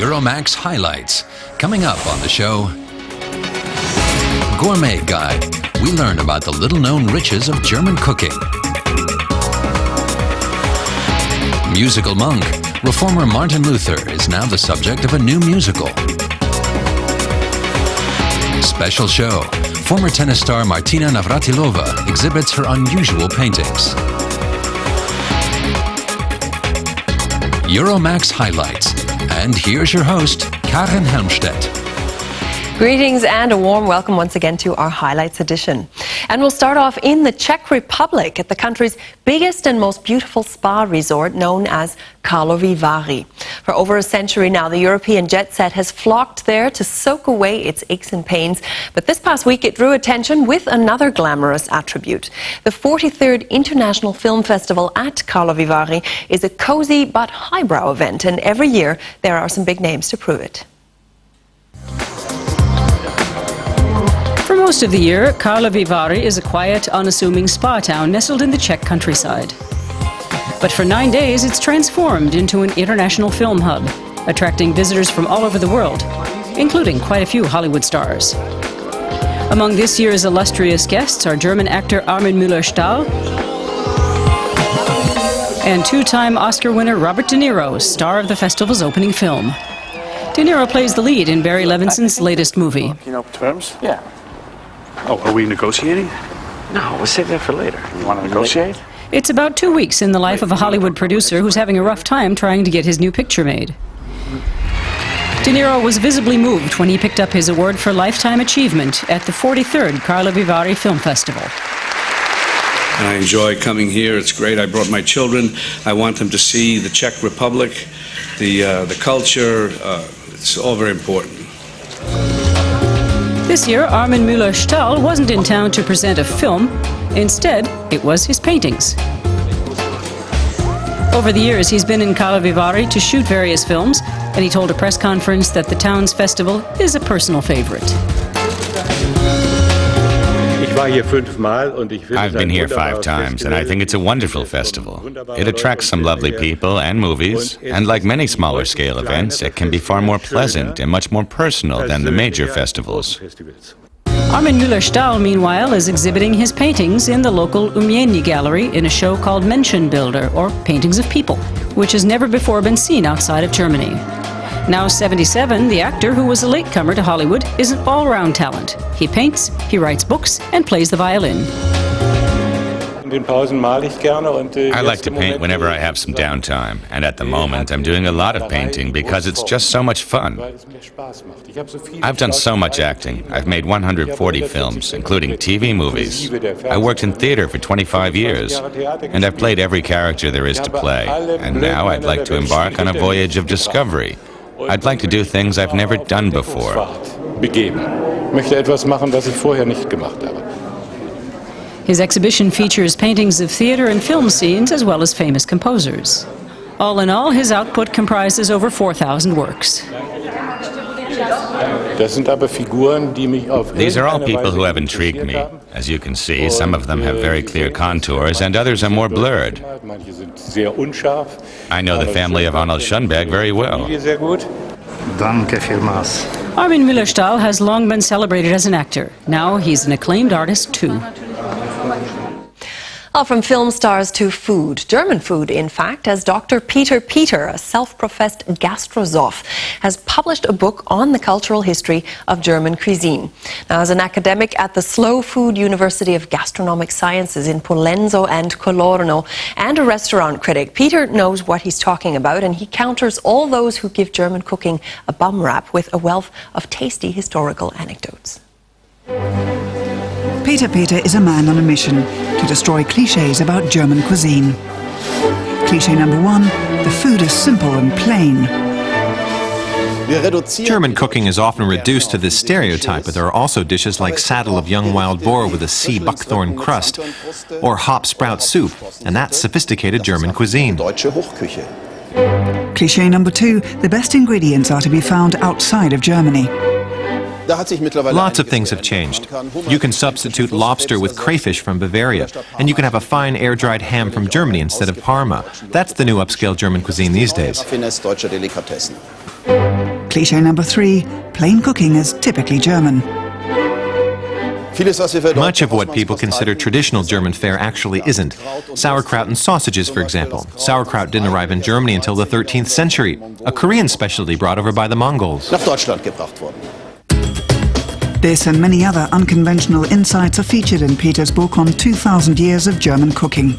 Euromaxx highlights. Coming up on the show, Gourmet Guide. We learn about the little-known riches of German cooking. Musical monk. Reformer Martin Luther is now the subject of a new musical. Special show. Former tennis star Martina Navratilova exhibits her unusual paintings. Euromaxx highlights. And here's your host, Karin Helmstedt. Greetings and a warm welcome once again to our Highlights edition. And we'll start off in the Czech Republic at the country's biggest and most beautiful spa resort known as Karlovy Vary. For over a century now, the European jet set has flocked there to soak away its aches and pains. But this past week it drew attention with another glamorous attribute. The 43rd International Film Festival at Karlovy Vary is a cozy but highbrow event, and every year there are some big names to prove it. For most of the year, Karlovy Vary is a quiet, unassuming spa town nestled in the Czech countryside. But for 9 days, it's transformed into an international film hub, attracting visitors from all over the world, including quite a few Hollywood stars. Among this year's illustrious guests are German actor Armin Müller-Stahl and two-time Oscar winner Robert De Niro, star of the festival's opening film. De Niro plays the lead in Barry Levinson's latest movie. You know terms? Yeah. Oh, are we negotiating? No, we'll save that for later. You want to negotiate? It's about 2 weeks in the life of a Hollywood producer who's having a rough time trying to get his new picture made. De Niro was visibly moved when he picked up his award for Lifetime Achievement at the 43rd Karlovy Vary Film Festival. I enjoy coming here. It's great. I brought my children. I want them to see the Czech Republic, the culture. It's all very important. This year, Armin Müller-Stahl wasn't in town to present a film. Instead, it was his paintings. Over the years, he's been in Karlovy Vary to shoot various films, and he told a press conference that the town's festival is a personal favorite. I've been here 5 times, and I think it's a wonderful festival. It attracts some lovely people and movies, and like many smaller scale events, it can be far more pleasant and much more personal than the major festivals. Armin Müller-Stahl, meanwhile, is exhibiting his paintings in the local Umiejny Gallery in a show called Menschenbilder, or Paintings of People, which has never before been seen outside of Germany. Now 77, the actor, who was a latecomer to Hollywood, is an all-round talent. He paints, he writes books, and plays the violin. I like to paint whenever I have some downtime, and at the moment I'm doing a lot of painting because it's just so much fun. I've done so much acting. I've made 140 films, including TV movies. I worked in theater for 25 years, and I've played every character there is to play. And now I'd like to embark on a voyage of discovery. I'd like to do things I've never done before. His exhibition features paintings of theater and film scenes as well as famous composers. All in all, his output comprises over 4,000 works. These are all people who have intrigued me. As you can see, some of them have very clear contours and others are more blurred. I know the family of Arnold Schönberg very well. Armin Müller-Stahl has long been celebrated as an actor. Now he's an acclaimed artist too. Well, from film stars to food, German food, in fact, as Dr. Peter Peter, a self-professed gastrosoph, has published a book on the cultural history of German cuisine. Now, as an academic at the Slow Food University of Gastronomic Sciences in Pollenzo and Colorno, and a restaurant critic, Peter knows what he's talking about, and he counters all those who give German cooking a bum rap with a wealth of tasty historical anecdotes. Peter Peter is a man on a mission to destroy clichés about German cuisine. Cliché number 1, the food is simple and plain. German cooking is often reduced to this stereotype, but there are also dishes like saddle of young wild boar with a sea buckthorn crust, or hop sprout soup, and that's sophisticated German cuisine. Cliché number 2, the best ingredients are to be found outside of Germany. Lots of things have changed. You can substitute lobster with crayfish from Bavaria, and you can have a fine air-dried ham from Germany instead of Parma. That's the new upscale German cuisine these days. Cliché number 3, plain cooking is typically German. Much of what people consider traditional German fare actually isn't. Sauerkraut and sausages, for example. Sauerkraut didn't arrive in Germany until the 13th century, a Korean specialty brought over by the Mongols. This and many other unconventional insights are featured in Peter's book on 2,000 years of German cooking.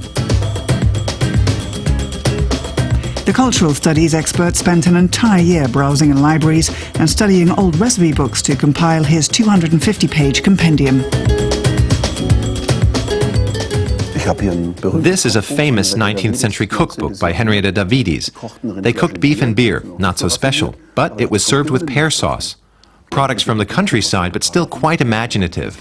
The cultural studies expert spent an entire year browsing in libraries and studying old recipe books to compile his 250-page compendium. This is a famous 19th century cookbook by Henrietta Davides. They cooked beef and beer, not so special, but it was served with pear sauce. Products from the countryside, but still quite imaginative.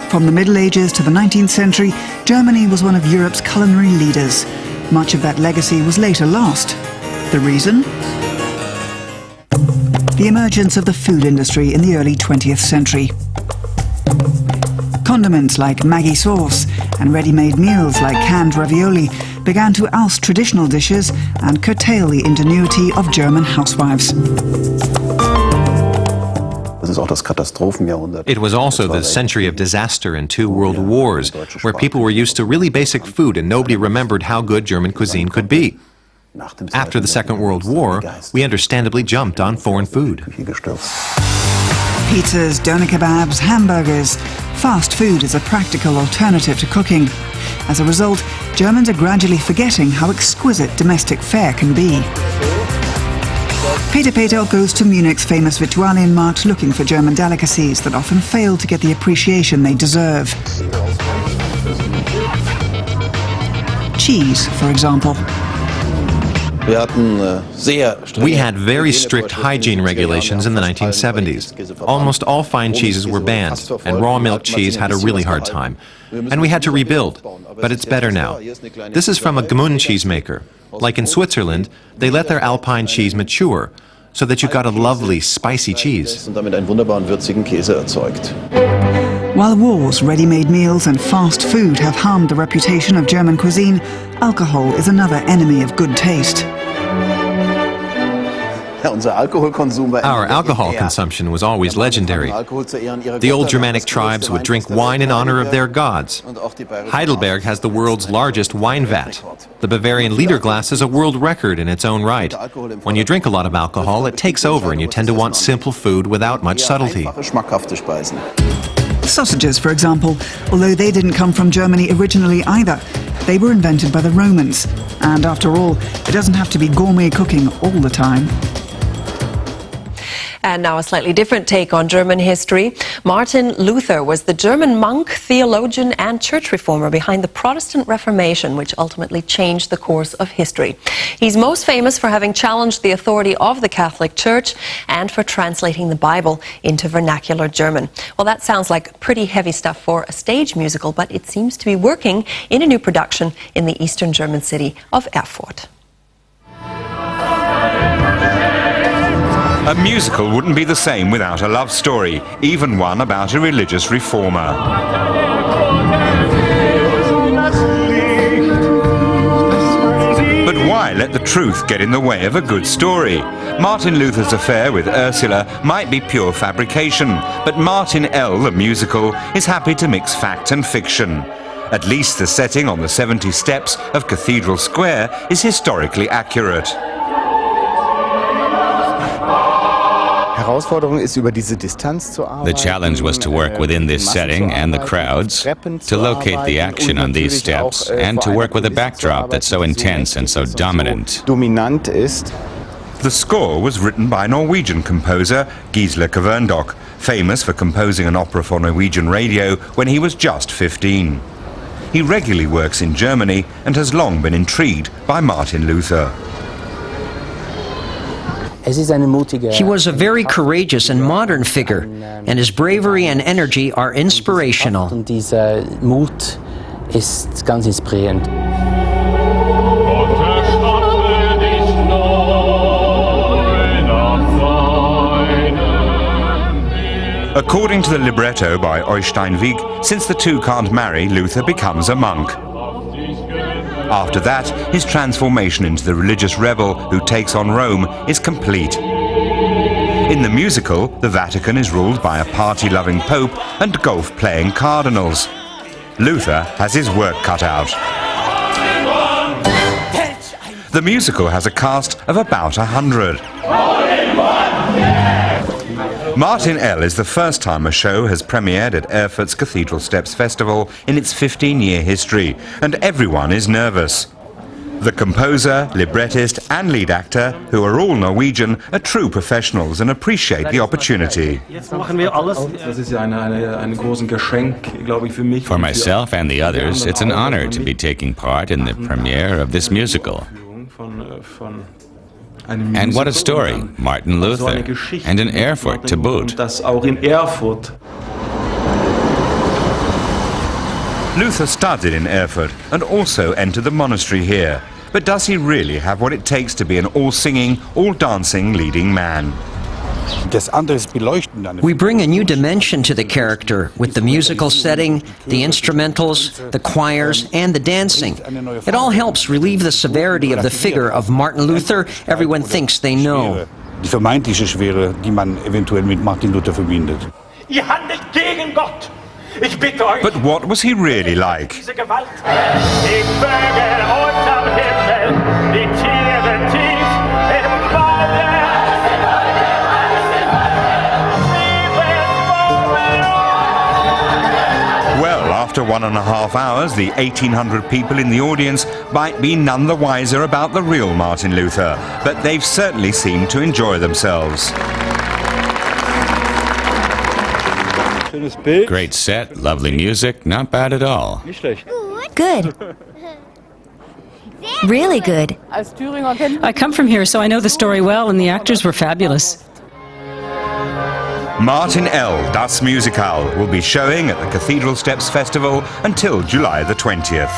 From the Middle Ages to the 19th century, Germany was one of Europe's culinary leaders. Much of that legacy was later lost. The reason? The emergence of the food industry in the early 20th century. Condiments like Maggi sauce and ready-made meals like canned ravioli began to oust traditional dishes and curtail the ingenuity of German housewives. It was also the century of disaster and 2 world wars, where people were used to really basic food and nobody remembered how good German cuisine could be. After the Second World War, we understandably jumped on foreign food. Pizzas, doner kebabs, hamburgers. Fast food is a practical alternative to cooking. As a result, Germans are gradually forgetting how exquisite domestic fare can be. Peter goes to Munich's famous Viktualienmarkt looking for German delicacies that often fail to get the appreciation they deserve. Cheese, for example. We had very strict hygiene regulations in the 1970s. Almost all fine cheeses were banned, and raw milk cheese had a really hard time. And we had to rebuild, but it's better now. This is from a Gmünd cheesemaker. Like in Switzerland, they let their Alpine cheese mature, so that you got a lovely, spicy cheese. While wars, ready-made meals and fast food have harmed the reputation of German cuisine, alcohol is another enemy of good taste. Our alcohol consumption was always legendary. The old Germanic tribes would drink wine in honor of their gods. Heidelberg has the world's largest wine vat. The Bavarian liter glass is a world record in its own right. When you drink a lot of alcohol, it takes over and you tend to want simple food without much subtlety. Sausages, for example, although they didn't come from Germany originally either, they were invented by the Romans. And after all, it doesn't have to be gourmet cooking all the time. And now a slightly different take on German history. Martin Luther was the German monk, theologian and church reformer behind the Protestant Reformation, which ultimately changed the course of history. He's most famous for having challenged the authority of the Catholic Church and for translating the Bible into vernacular German. Well, that sounds like pretty heavy stuff for a stage musical, but it seems to be working in a new production in the eastern German city of Erfurt. A musical wouldn't be the same without a love story, even one about a religious reformer. But why let the truth get in the way of a good story? Martin Luther's affair with Ursula might be pure fabrication, but Martin L., the musical, is happy to mix fact and fiction. At least the setting on the 70 steps of Cathedral Square is historically accurate. The challenge was to work within this setting and the crowds, to locate the action on these steps, and to work with a backdrop that's so intense and so dominant. The score was written by Norwegian composer Gisle Kverndok, famous for composing an opera for Norwegian radio when he was just 15. He regularly works in Germany and has long been intrigued by Martin Luther. He was a very courageous and modern figure, and his bravery and energy are inspirational. According to the libretto by Oystein Wiig, since the two can't marry, Luther becomes a monk. After that, his transformation into the religious rebel who takes on Rome is complete. In the musical, the Vatican is ruled by a party-loving pope and golf-playing cardinals. Luther has his work cut out. The musical has a cast of about 100. Martin L. is the first time a show has premiered at Erfurt's Cathedral Steps Festival in its 15-year history, and everyone is nervous. The composer, librettist and lead actor, who are all Norwegian, are true professionals and appreciate the opportunity. For myself and the others, it's an honor to be taking part in the premiere of this musical. And what a story, Martin Luther, and in Erfurt to boot. Luther studied in Erfurt and also entered the monastery here. But does he really have what it takes to be an all-singing, all-dancing leading man? We bring a new dimension to the character with the musical setting, the instrumentals, the choirs, and the dancing. It all helps relieve the severity of the figure of Martin Luther everyone thinks they know. Die vermeintliche Schwere, die man eventuell mit Martin Luther verbindet. Ihr handelt gegen Gott. Ich bitte euch. But what was he really like? Diese Gewalt. Die Vögel unterm Himmel, die Tiere tief im Walde. Well, after 1.5 hours, the 1,800 people in the audience might be none the wiser about the real Martin Luther, but they've certainly seemed to enjoy themselves. Great set, lovely music, not bad at all. Good. Really good. I come from here, so I know the story well, and the actors were fabulous. Martin L. Das Musical will be showing at the Cathedral Steps Festival until July the 20th.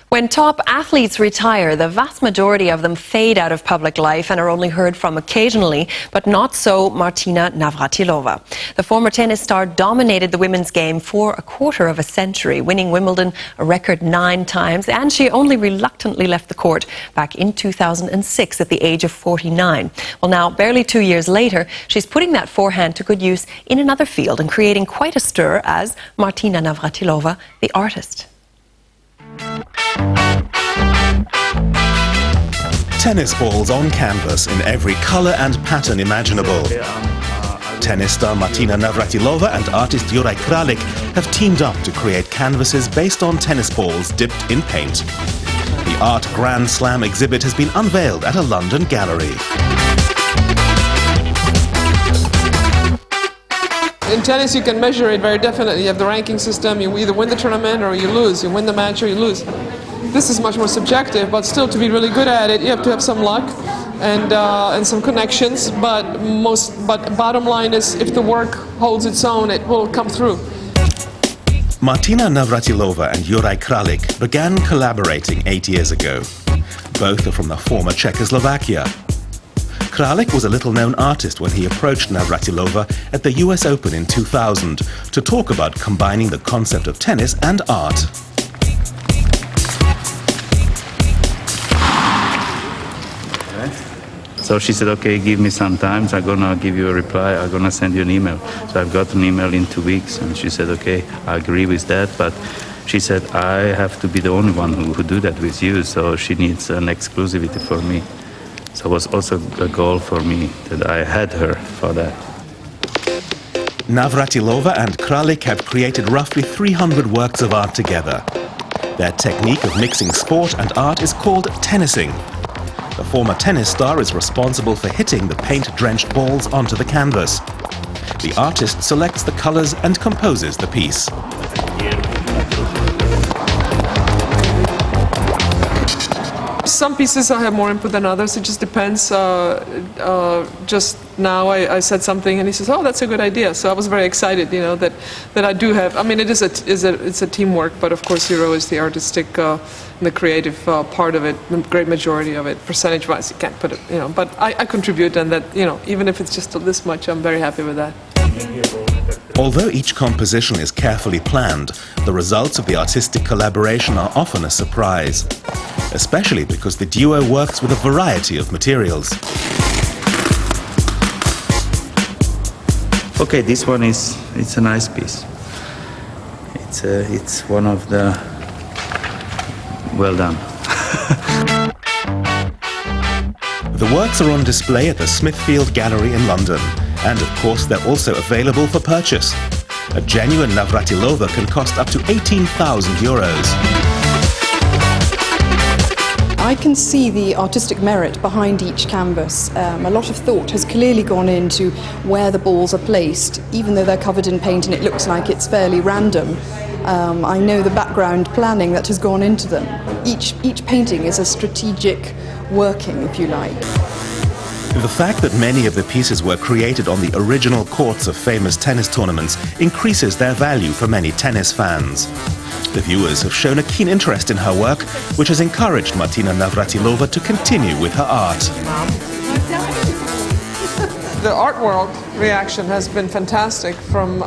When top athletes retire, the vast majority of them fade out of public life and are only heard from occasionally, but not so Martina Navratilova. The former tennis star dominated the women's game for a quarter of a century, winning Wimbledon a record 9 times, and she only reluctantly left the court back in 2006 at the age of 49. Well, now, barely 2 years later, she's putting that forehand to good use in another field and creating quite a stir as Martina Navratilova, the artist. Tennis balls on canvas in every colour and pattern imaginable. Tennis star Martina Navratilova and artist Juraj Kralik have teamed up to create canvases based on tennis balls dipped in paint. The Art Grand Slam exhibit has been unveiled at a London gallery. In tennis, you can measure it very definitely. You have the ranking system. You either win the tournament or you lose. You win the match or you lose. This is much more subjective, but still, to be really good at it, you have to have some luck and some connections. But bottom line is, if the work holds its own, it will come through. Martina Navratilova and Juraj Kralik began collaborating 8 years ago. Both are from the former Czechoslovakia. Kralik was a little-known artist when he approached Navratilova at the US Open in 2000 to talk about combining the concept of tennis and art. So she said, okay, give me some time, I'm gonna give you a reply, I'm gonna send you an email. So I've got an email in 2 weeks, and she said, okay, I agree with that, but she said, I have to be the only one who do that with you, so she needs an exclusivity for me. So it was also a goal for me that I had her for that. Navratilova and Kralik have created roughly 300 works of art together. Their technique of mixing sport and art is called tennising. The former tennis star is responsible for hitting the paint-drenched balls onto the canvas. The artist selects the colors and composes the piece. Some pieces I have more input than others. It just depends. Just now I said something and he says, "Oh, that's a good idea." So I was very excited, you know, that I do have. I mean, it's a teamwork, but of course, Euro is the artistic, the creative part of it. The great majority of it, percentage-wise, you can't put it, you know. But I contribute, and that, you know, even if it's just this much, I'm very happy with that. Although each composition is carefully planned, the results of the artistic collaboration are often a surprise, especially because the duo works with a variety of materials. Okay, this one it's a nice piece. It's one of the well done. The works are on display at the Smithfield Gallery in London, and of course they're also available for purchase. A genuine Navratilova can cost up to 18,000 euros. I can see the artistic merit behind each canvas. A lot of thought has clearly gone into where the balls are placed, even though they're covered in paint and it looks like it's fairly random. I know the background planning that has gone into them. Each painting is a strategic working, if you like. The fact that many of the pieces were created on the original courts of famous tennis tournaments increases their value for many tennis fans. The viewers have shown a keen interest in her work, which has encouraged Martina Navratilova to continue with her art. The art world reaction has been fantastic, from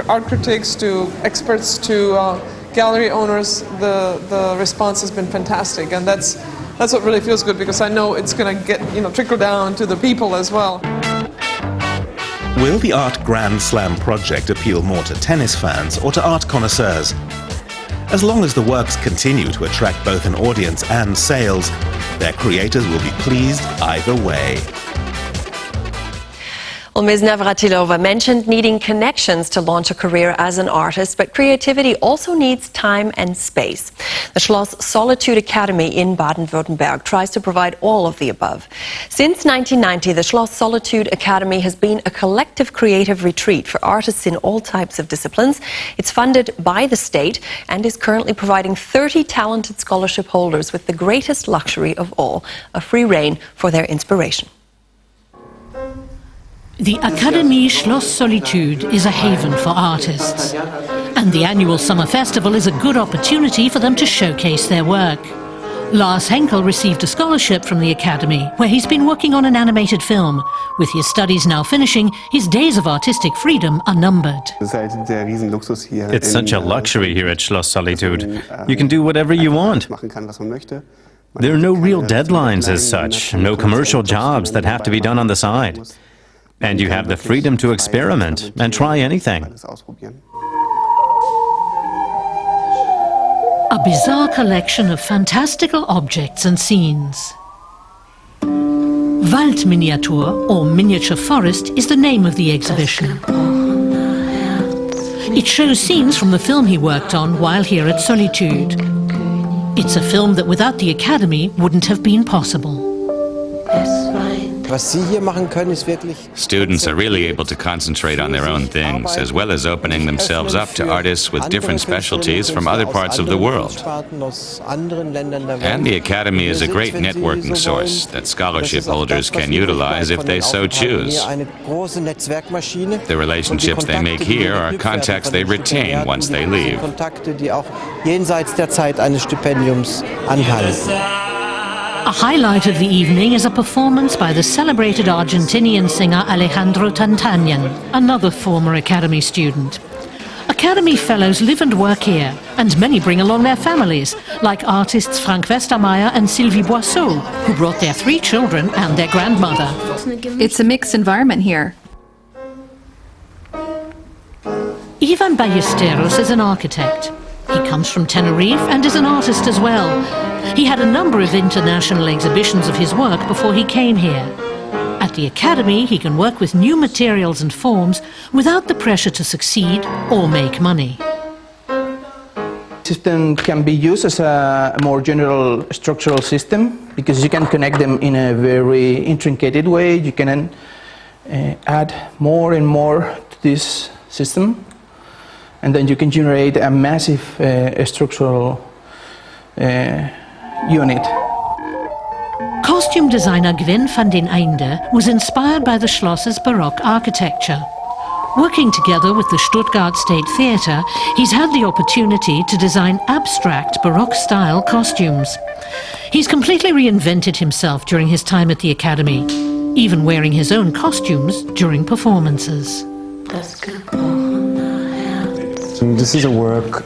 art critics to experts to gallery owners. The response has been fantastic, and that's what really feels good, because I know it's going to get, trickle down to the people as well. Will the Art Grand Slam project appeal more to tennis fans or to art connoisseurs? As long as the works continue to attract both an audience and sales, their creators will be pleased either way. Well, Ms. Navratilova mentioned needing connections to launch a career as an artist, but creativity also needs time and space. The Schloss Solitude Academy in Baden-Württemberg tries to provide all of the above. Since 1990, the Schloss Solitude Academy has been a collective creative retreat for artists in all types of disciplines. It's funded by the state and is currently providing 30 talented scholarship holders with the greatest luxury of all, a free rein for their inspiration. The Académie Schloss Solitude is a haven for artists, and the annual summer festival is a good opportunity for them to showcase their work. Lars Henkel received a scholarship from the Academy, where he's been working on an animated film. With his studies now finishing, his days of artistic freedom are numbered. It's such a luxury here at Schloss Solitude. You can do whatever you want. There are no real deadlines as such, no commercial jobs that have to be done on the side. And you have the freedom to experiment and try anything. A bizarre collection of fantastical objects and scenes. Waldminiatur, or miniature forest, is the name of the exhibition. It shows scenes from the film he worked on while here at Solitude. It's a film that without the Academy wouldn't have been possible. Students are really able to concentrate on their own things, as well as opening themselves up to artists with different specialties from other parts of the world. And the Academy is a great networking source that scholarship holders can utilize if they so choose. The relationships they make here are contacts they retain once they leave. A highlight of the evening is a performance by the celebrated Argentinian singer Alejandro Tantanyan, another former Academy student. Academy fellows live and work here, and many bring along their families, like artists Frank Westermeier and Sylvie Boisseau, who brought their 3 children and their grandmother. It's a mixed environment here. Ivan Ballesteros is an architect. He comes from Tenerife and is an artist as well. He had a number of international exhibitions of his work before he came here. At the Academy, he can work with new materials and forms without the pressure to succeed or make money. System can be used as a more general structural system because you can connect them in a very intricate way. You can add more and more to this system, and then you can generate a massive structural unit. Costume designer Gwen van den Einde was inspired by the Schloss's Baroque architecture. Working together with the Stuttgart State Theatre, he's had the opportunity to design abstract Baroque-style costumes. He's completely reinvented himself during his time at the Academy, even wearing his own costumes during performances. This is a work,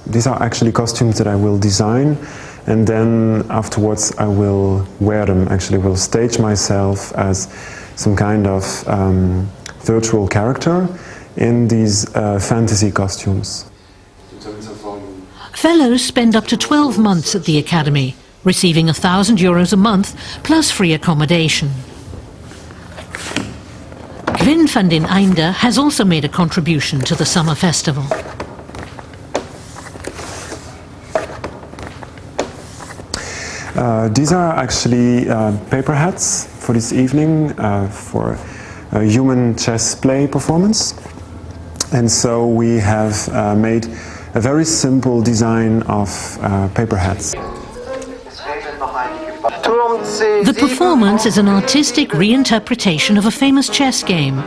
these are actually costumes that I will design, and then afterwards I will wear them. Actually, will stage myself as some kind of virtual character in these fantasy costumes. Fellows spend up to 12 months at the Academy, receiving €1,000 a month plus free accommodation. Gwyn van den Einde has also made a contribution to the summer festival. These are actually paper hats for this evening for a human chess play performance. And so we have made a very simple design of paper hats. The performance is an artistic reinterpretation of a famous chess game,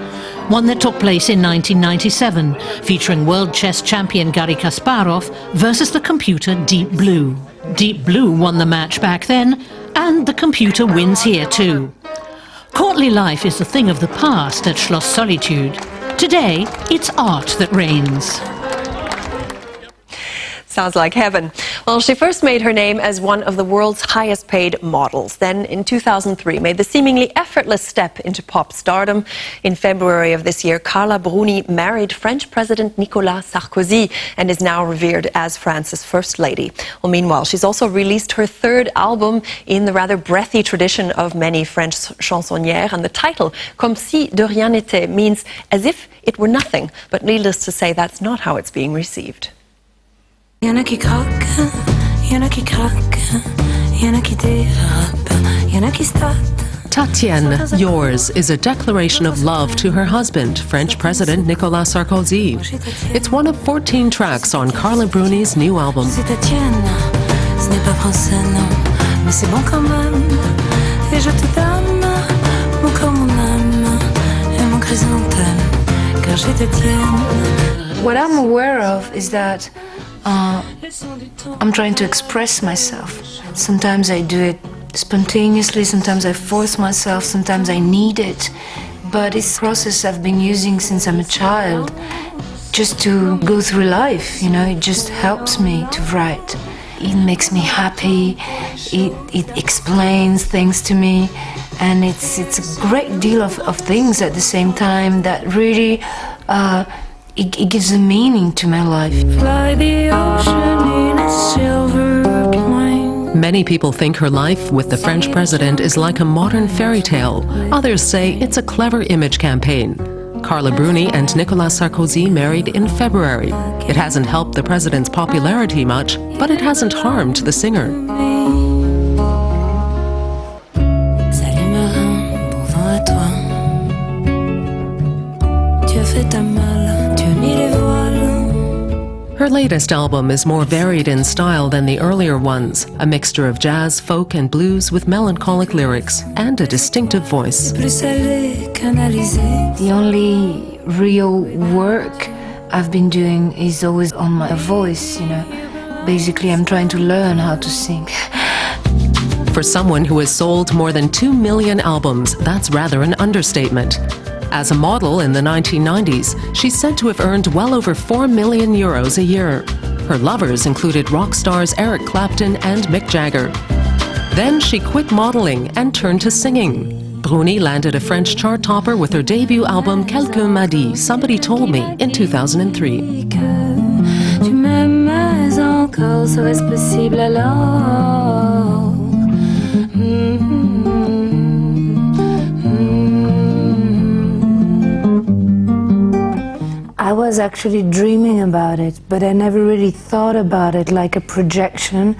one that took place in 1997, featuring world chess champion Garry Kasparov versus the computer Deep Blue. Deep Blue won the match back then, and the computer wins here too. Courtly life is a thing of the past at Schloss Solitude. Today, it's art that reigns. Sounds like heaven. Well, she first made her name as one of the world's highest paid models. Then in 2003 made the seemingly effortless step into pop stardom. In February of this year, Carla Bruni married French President Nicolas Sarkozy and is now revered as France's First Lady. Well, meanwhile, she's also released her third album in the rather breathy tradition of many French chansonnières, and the title, Comme si de rien n'était, means as if it were nothing. But needless to say, that's not how it's being received. Y'en a qui craquent, y'en a qui craquent, y'en a qui dérapent, y'en a qui startent. Tatienne, Yours is a declaration of love to her husband, French President Nicolas Sarkozy. It's one of 14 tracks on Carla Bruni's new album. C'est Tatienne, ce n'est pas français non, mais c'est bon quand même. Et je te donne mon corps, mon âme et mon chrysanthème, car je t'aime. What I'm aware of is that I'm trying to express myself. Sometimes I do it spontaneously, sometimes I force myself, sometimes I need it. But it's a process I've been using since I'm a child, just to go through life, you know, it just helps me to write. It makes me happy, it explains things to me, and it's a great deal of things at the same time that really it gives a meaning to my life. Fly the ocean in a silver plane. Many people think her life with the French president is like a modern fairy tale. Others say it's a clever image campaign. Carla Bruni and Nicolas Sarkozy married in February. It hasn't helped the president's popularity much, but it hasn't harmed the singer. Salut marin, bon vent à toi. Tu as fait ta malle, tu as mis les voiles. Her latest album is more varied in style than the earlier ones, a mixture of jazz, folk and blues with melancholic lyrics and a distinctive voice. The only real work I've been doing is always on my voice, you know. Basically, I'm trying to learn how to sing. For someone who has sold more than 2 million albums, that's rather an understatement. As a model in the 1990s, she's said to have earned well over €4 million a year. Her lovers included rock stars Eric Clapton and Mick Jagger. Then she quit modeling and turned to singing. Bruni landed a French chart topper with her debut album Quelqu'un m'a dit, Somebody Told Me, in 2003. Tu m'aimes encore, serait-ce possible alors? I was actually dreaming about it, but I never really thought about it like a projection.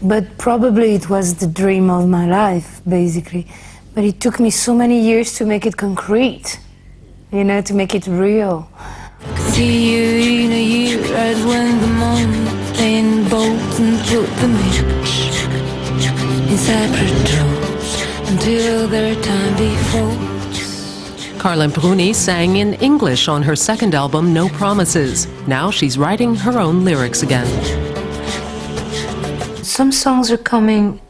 But probably it was the dream of my life, basically. But it took me so many years to make it concrete, you know, to make it real. See you in a year, right when the moon in boats and put the mix in separate drawers until their time before. Carla Bruni sang in English on her second album, No Promises. Now she's writing her own lyrics again. Some songs are coming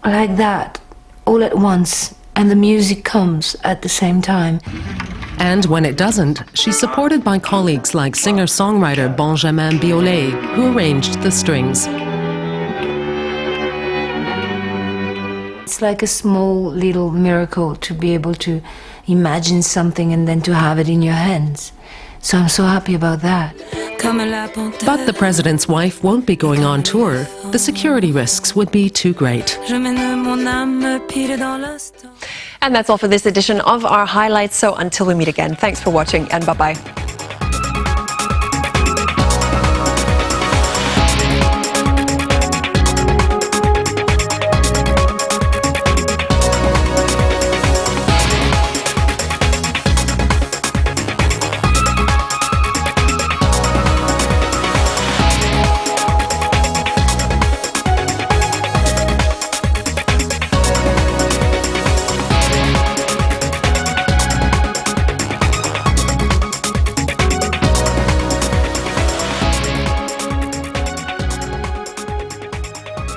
like that, all at once, and the music comes at the same time. And when it doesn't, she's supported by colleagues like singer-songwriter Benjamin Biolay, who arranged the strings. It's like a small little miracle to be able to imagine something and then to have it in your hands. So I'm so happy about that. But the president's wife won't be going on tour. The security risks would be too great. And that's all for this edition of our highlights. So until we meet again, thanks for watching and bye-bye.